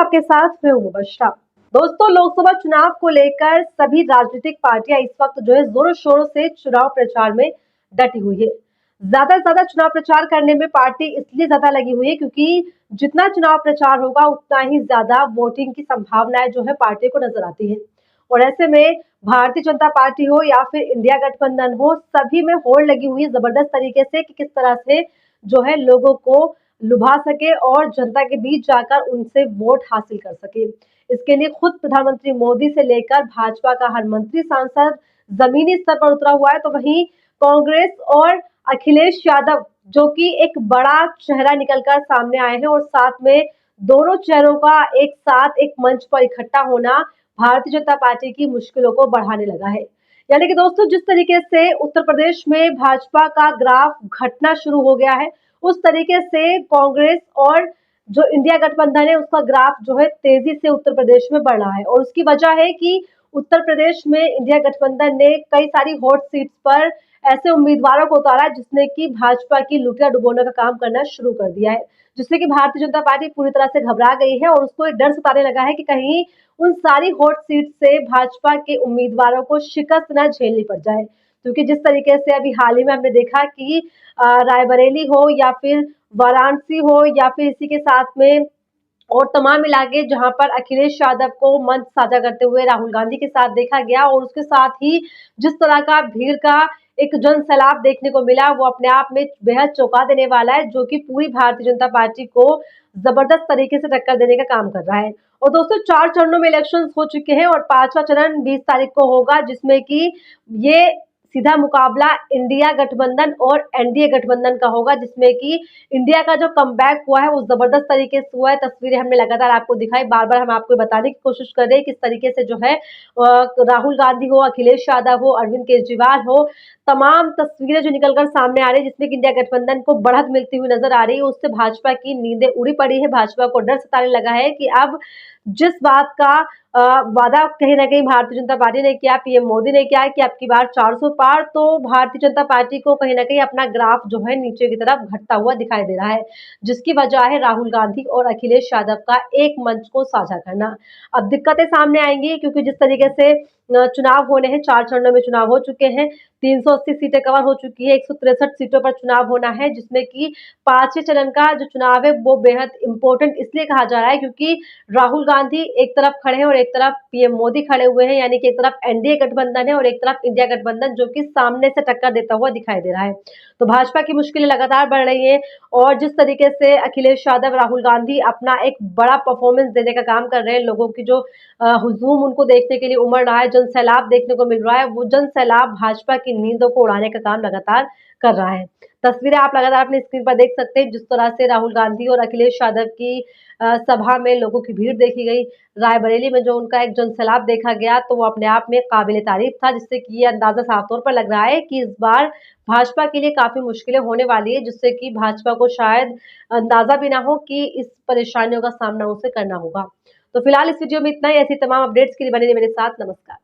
आपके साथ मैं हूं मुबश्शरा। दोस्तों, लोकसभा चुनाव को लेकर सभी राजनीतिक पार्टियां इस वक्त जो है जोरों शोरों से चुनाव प्रचार में डटी हुई है। ज्यादा से ज्यादा चुनाव प्रचार करने में पार्टी इसलिए ज्यादा लगी हुई है क्योंकि जितना चुनाव प्रचार होगा उतना ही ज्यादा वोटिंग की संभावनाएं जो है पार्टी को नजर आती है। और ऐसे में भारतीय जनता पार्टी हो या फिर इंडिया गठबंधन हो, सभी में होड़ लगी हुई है जबरदस्त तरीके से कि किस तरह से जो है लोगों को लुभा सके और जनता के बीच जाकर उनसे वोट हासिल कर सके। इसके लिए खुद प्रधानमंत्री मोदी से लेकर भाजपा का हर मंत्री सांसद जमीनी स्तर पर उतरा हुआ है, तो वहीं कांग्रेस और अखिलेश यादव जो कि एक बड़ा चेहरा निकलकर सामने आए हैं और साथ में दोनों चेहरों का एक साथ एक मंच पर इकट्ठा होना भारतीय जनता पार्टी की मुश्किलों को बढ़ाने लगा है। यानी कि दोस्तों, जिस तरीके से उत्तर प्रदेश में भाजपा का ग्राफ घटना शुरू हो गया है, उस तरीके से कांग्रेस और जो इंडिया गठबंधन है उसका ग्राफ जो है तेजी से उत्तर प्रदेश में बढ़ रहा है। और उसकी वजह है कि उत्तर प्रदेश में इंडिया गठबंधन ने कई सारी हॉट सीट्स पर ऐसे उम्मीदवारों को उतारा जिसने कि भाजपा की लुटिया डुबोने का काम करना शुरू कर दिया है, जिससे कि भारतीय जनता पार्टी पूरी तरह से घबरा गई है और उसको एक डर सताने लगा है कि कहीं उन सारी हॉट सीट से भाजपा के उम्मीदवारों को शिकस्त न झेलनी पड़ जाए। क्योंकि जिस तरीके से अभी हाल ही में हमने देखा कि रायबरेली हो या फिर वाराणसी हो या फिर इसी के साथ में और तमाम इलाके जहां पर अखिलेश यादव को मंच साझा करते हुए राहुल गांधी के साथ देखा गया और उसके साथ ही जिस तरह का भीड़ का एक जन सैलाब देखने को मिला, वो अपने आप में बेहद चौंका देने वाला है, जो कि पूरी भारतीय जनता पार्टी को जबरदस्त तरीके से टक्कर देने का काम कर रहा है। और दोस्तों, 4 चरणों में इलेक्शंस हो चुके हैं और 5वां चरण 20 तारीख को होगा, जिसमें कि ये सीधा मुकाबला इंडिया गठबंधन और एनडीए गठबंधन का होगा, जिसमें कि इंडिया का जो कमबैक हुआ है वो जबरदस्त तरीके से हुआ है। तस्वीरें हमने लगातार आपको दिखाई, बार-बार हम आपको बताने की कोशिश कर रहे हैं किस तरीके से जो है राहुल गांधी हो, अखिलेश यादव हो, अरविंद केजरीवाल हो, तमाम तस्वीरें जो निकलकर सामने आ रही है जिसमें कि इंडिया गठबंधन को बढ़त मिलती हुई नजर आ रही है, उससे भाजपा की नींदें उड़ी पड़ी है। भाजपा को डर सताने लगा है कि अब जिस बात का वादा कहीं न कहीं भारतीय जनता पार्टी ने किया, पीएम मोदी ने किया कि अब की बार 400 पार, तो भारतीय जनता पार्टी को कहीं न कहीं अपना ग्राफ जो है नीचे की तरफ घटता हुआ दिखाई दे रहा है, जिसकी वजह है राहुल गांधी और अखिलेश यादव का एक मंच को साझा करना। अब दिक्कतें सामने आएँगी क्योंकि जिस तरीके से चुनाव होने हैं, 4 चरणों में चुनाव हो चुके हैं, 380 सीटें कवर हो चुकी है, 163 सीटों पर चुनाव होना है, जिसमें कि 5वें चरण का जो चुनाव है वो बेहद इम्पोर्टेंट इसलिए कहा जा रहा है क्योंकि राहुल गांधी एक तरफ खड़े हैं और एक तरफ पीएम मोदी खड़े हुए हैं, यानी कि एक तरफ एनडीए गठबंधन है और एक तरफ इंडिया गठबंधन जो कि सामने से टक्कर देता हुआ दिखाई दे रहा है। तो भाजपा की मुश्किलें लगातार बढ़ रही हैं और जिस तरीके से अखिलेश यादव, राहुल गांधी अपना एक बड़ा परफॉर्मेंस देने का काम कर रहे हैं, लोगों की जो हुजूम उनको देखने के लिए उमड़ रहा है, जन सैलाब देखने को मिल रहा है, वो जन सैलाब भाजपा की नींदों को उड़ाने का काम लगातार कर रहा है। तस्वीरें आप लगातार अपनी स्क्रीन पर देख सकते हैं, जिस तरह से राहुल गांधी और अखिलेश यादव की सभा में लोगों की भीड़ देखी गई। रायबरेली में जो उनका एक जनसैलाब देखा गया, तो वो अपने आप में काबिले तारीफ था, जिससे कि ये अंदाज़ा साफ तौर पर लग रहा है कि इस बार भाजपा के लिए काफ़ी मुश्किलें होने वाली है, जिससे कि भाजपा को शायद अंदाज़ा भी ना हो कि इस परेशानियों का सामना उसे करना होगा। तो फिलहाल इस वीडियो में इतना ही। ऐसी तमाम अपडेट्स के लिए बने रहिए मेरे साथ। नमस्कार।